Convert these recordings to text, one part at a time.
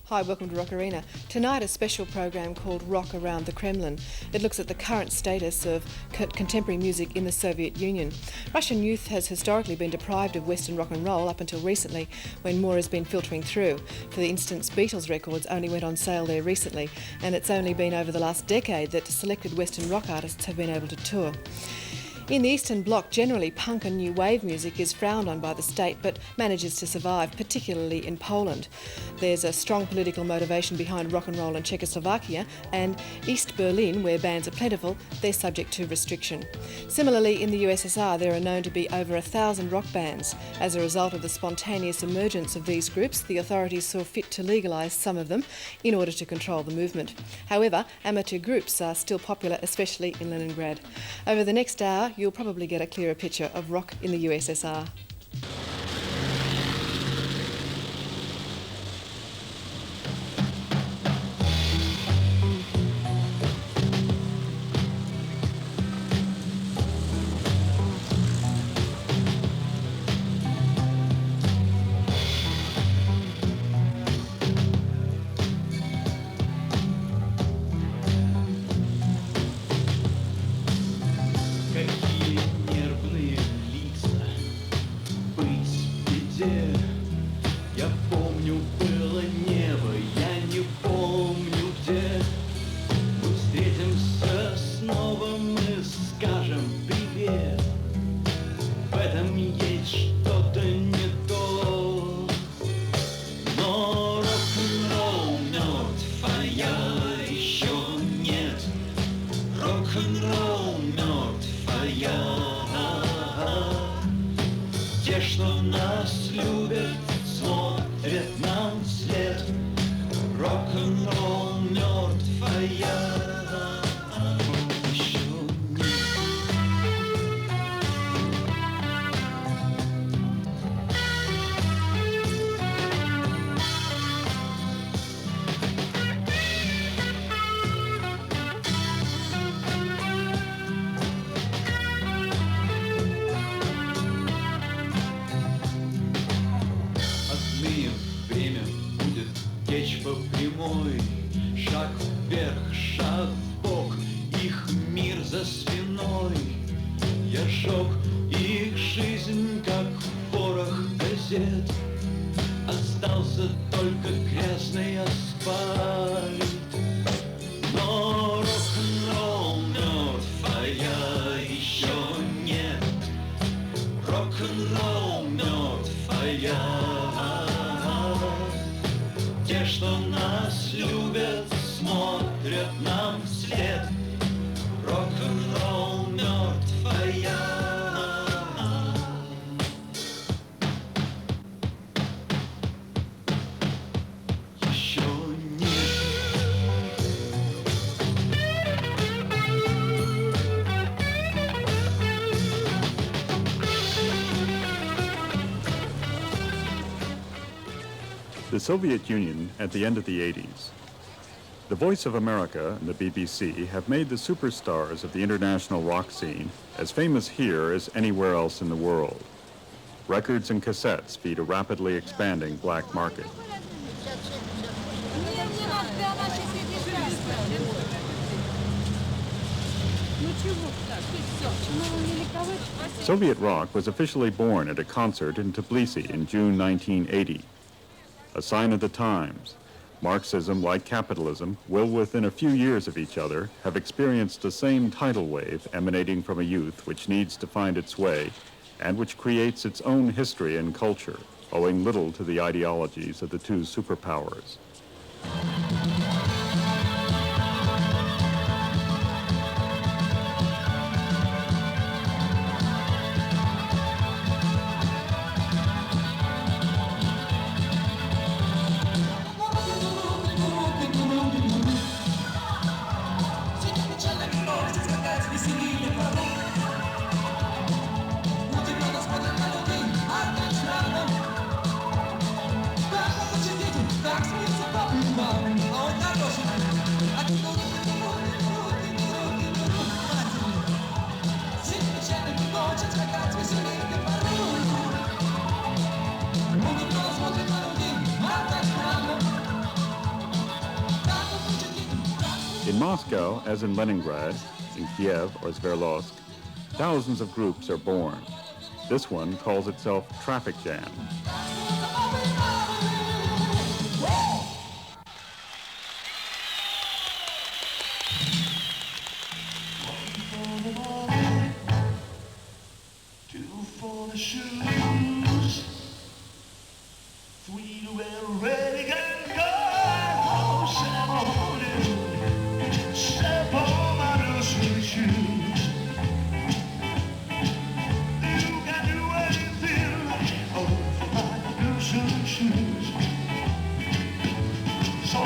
Hi, welcome to Rock Arena. Tonight a special program called Rock Around the Kremlin. It looks at the current status of contemporary music in the Soviet Union. Russian youth has historically been deprived of Western rock and roll up until recently, when more has been filtering through. For instance, Beatles records only went on sale there recently, and it's only been over the last decade that selected Western rock artists have been able to tour. In the Eastern Bloc, generally punk and new wave music is frowned on by the state but manages to survive, particularly in Poland. There's a strong political motivation behind rock and roll in Czechoslovakia, and East Berlin, where bands are plentiful, they're subject to restriction. Similarly, in the USSR there are known to be over 1,000 rock bands. As a result of the spontaneous emergence of these groups, the authorities saw fit to legalise some of them in order to control the movement. However, amateur groups are still popular, especially in Leningrad. Over the next hour, you'll probably get a clearer picture of rock in the USSR. Остался только грязный асфальт. Но рок-н-ролл мертв, а я еще нет. Рок-н-ролл мертв, а я. Те, что нас любят, смотрят нам вслед. Рок-н-ролл мертв, а я. The Soviet Union at the end of the 80s. The Voice of America and the BBC have made the superstars of the international rock scene as famous here as anywhere else in the world. Records and cassettes feed a rapidly expanding black market. Soviet rock was officially born at a concert in Tbilisi in June 1980. A sign of the times, Marxism, like capitalism, will within a few years of each other have experienced the same tidal wave emanating from a youth which needs to find its way and which creates its own history and culture, owing little to the ideologies of the two superpowers. Так смеется, Moscow, as in Leningrad, in Kiev or Sverdlovsk, thousands of groups are born. This one calls itself Traffic Jam. Two for the shoes, three to wear ready and go. Step on my new sweet shoes. You can do anything. Oh, my new sweet shoes. So,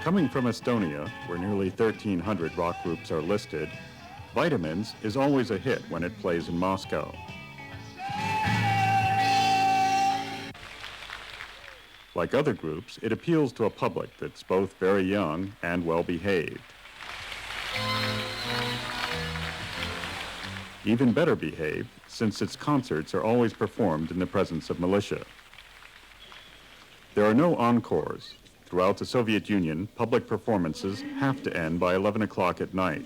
Coming from Estonia, where nearly 1,300 rock groups are listed, Vitamins is always a hit when it plays in Moscow. Like other groups, it appeals to a public that's both very young and well-behaved. Even better behaved, since its concerts are always performed in the presence of militia. There are no encores. Throughout the Soviet Union, public performances have to end by 11 o'clock at night.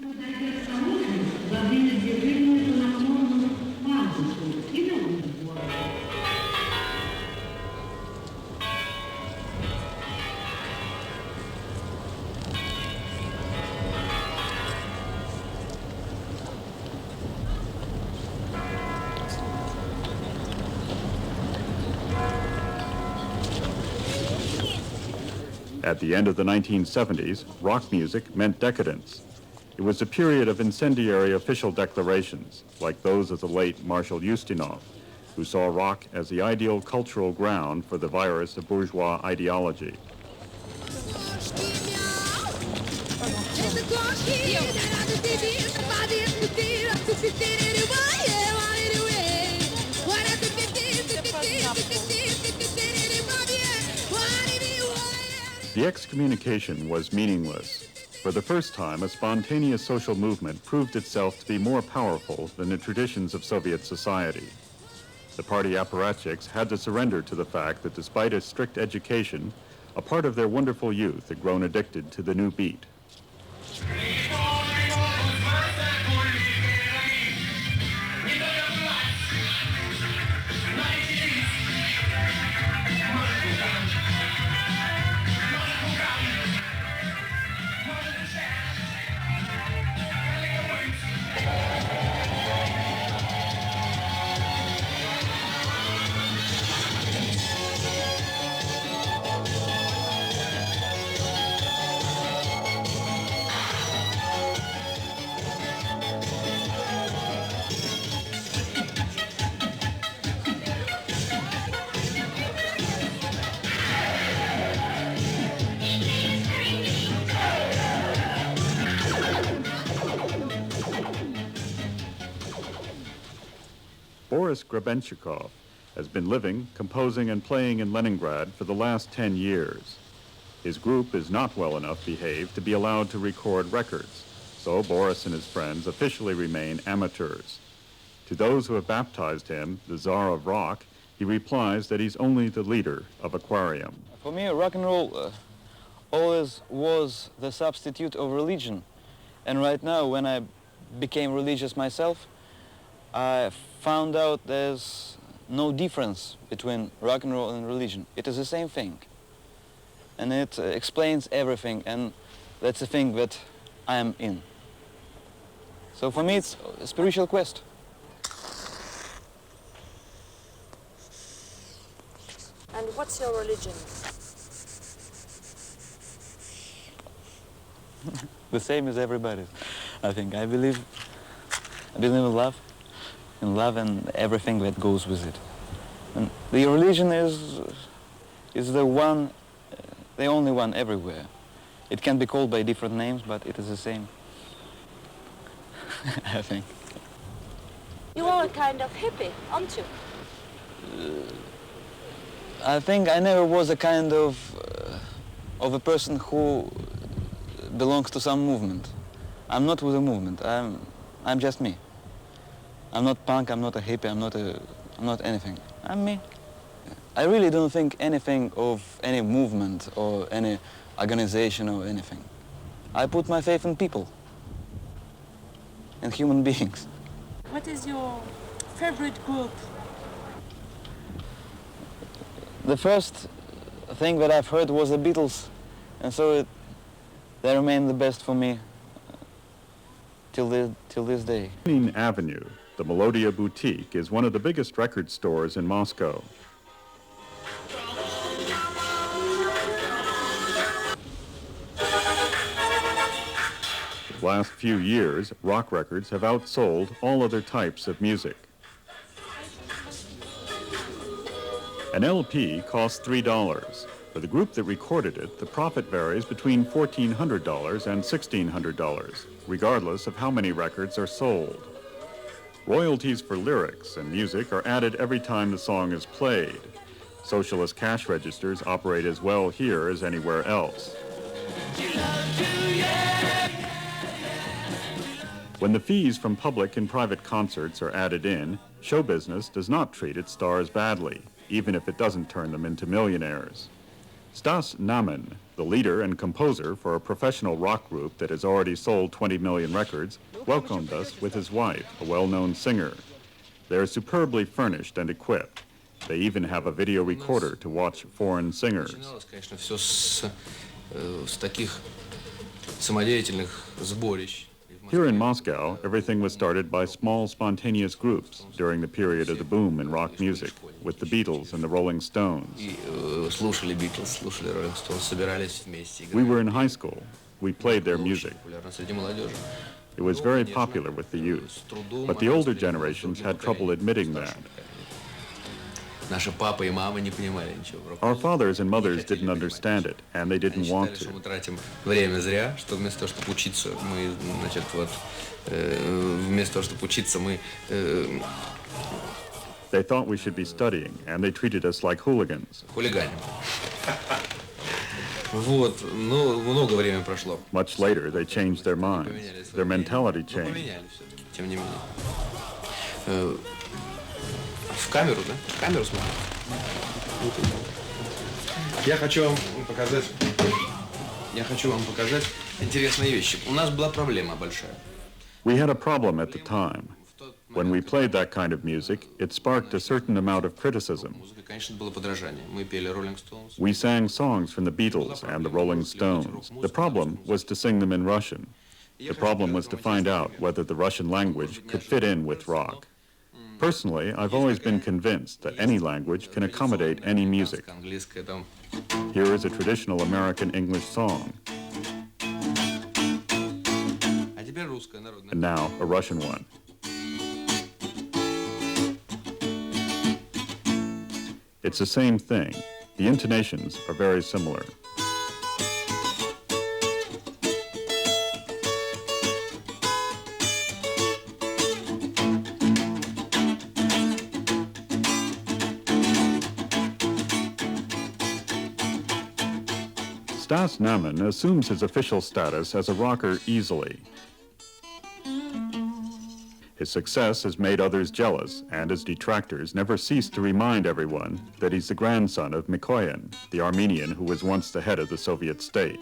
At the end of the 1970s, rock music meant decadence. It was a period of incendiary official declarations, like those of the late Marshal Ustinov, who saw rock as the ideal cultural ground for the virus of bourgeois ideology. The excommunication was meaningless. For the first time, a spontaneous social movement proved itself to be more powerful than the traditions of Soviet society. The party apparatchiks had to surrender to the fact that despite a strict education, a part of their wonderful youth had grown addicted to the new beat. Boris Grebenshchikov has been living, composing, and playing in Leningrad for the last 10 years. His group is not well enough behaved to be allowed to record records, so Boris and his friends officially remain amateurs. To those who have baptized him, the Tsar of Rock, he replies that he's only the leader of Aquarium. For me, rock and roll always was the substitute of religion. And right now, when I became religious myself, I found out there's no difference between rock and roll and religion. It is the same thing. And it explains everything, and that's the thing that I am in. So for me, it's a spiritual quest. And what's your religion? The same as everybody's, I think. I believe in love. In love and everything that goes with it. And the religion is the one, the only one everywhere. It can be called by different names, but it is the same, I think. You are a kind of hippie, aren't you? I think I never was a kind of a person who belongs to some movement. I'm not with a movement. I'm just me. I'm not punk. I'm not a hippie. I'm not anything. I'm me. I really don't think anything of any movement or any organization or anything. I put my faith in people and human beings. What is your favorite group? The first thing that I've heard was the Beatles, and so they remain the best for me till this day. Lenin Avenue, the Melodia Boutique, is one of the biggest record stores in Moscow. The last few years, rock records have outsold all other types of music. An LP costs $3. For the group that recorded it, the profit varies between $1,400 and $1,600, regardless of how many records are sold. Royalties for lyrics and music are added every time the song is played. Socialist cash registers operate as well here as anywhere else. When the fees from public and private concerts are added in, show business does not treat its stars badly, even if it doesn't turn them into millionaires. Stas Namen, the leader and composer for a professional rock group that has already sold 20 million records, welcomed us with his wife, a well-known singer. They're superbly furnished and equipped. They even have a video recorder to watch foreign singers. Here in Moscow, everything was started by small, spontaneous groups during the period of the boom in rock music, with the Beatles and the Rolling Stones. We were in high school. We played their music. It was very popular with the youth, but the older generations had trouble admitting that. Our fathers and mothers didn't understand it, and they didn't want to. They thought we should be studying, and they treated us like hooligans. Much later, they changed their minds. Their mentality changed. В камеру, да? В камеру смотри. Я хочу вам показать интересные вещи. У нас была проблема большая. We had a problem at the time. When we played that kind of music, it sparked a certain amount of criticism. We sang songs from the Beatles and the Rolling Stones. The problem was to sing them in Russian. The problem was to find out whether the Russian language could fit in with rock. Personally, I've always been convinced that any language can accommodate any music. Here is a traditional American English song. And now, a Russian one. It's the same thing. The intonations are very similar. Stas Namen assumes his official status as a rocker easily. His success has made others jealous, and his detractors never cease to remind everyone that he's the grandson of Mikoyan, the Armenian who was once the head of the Soviet state.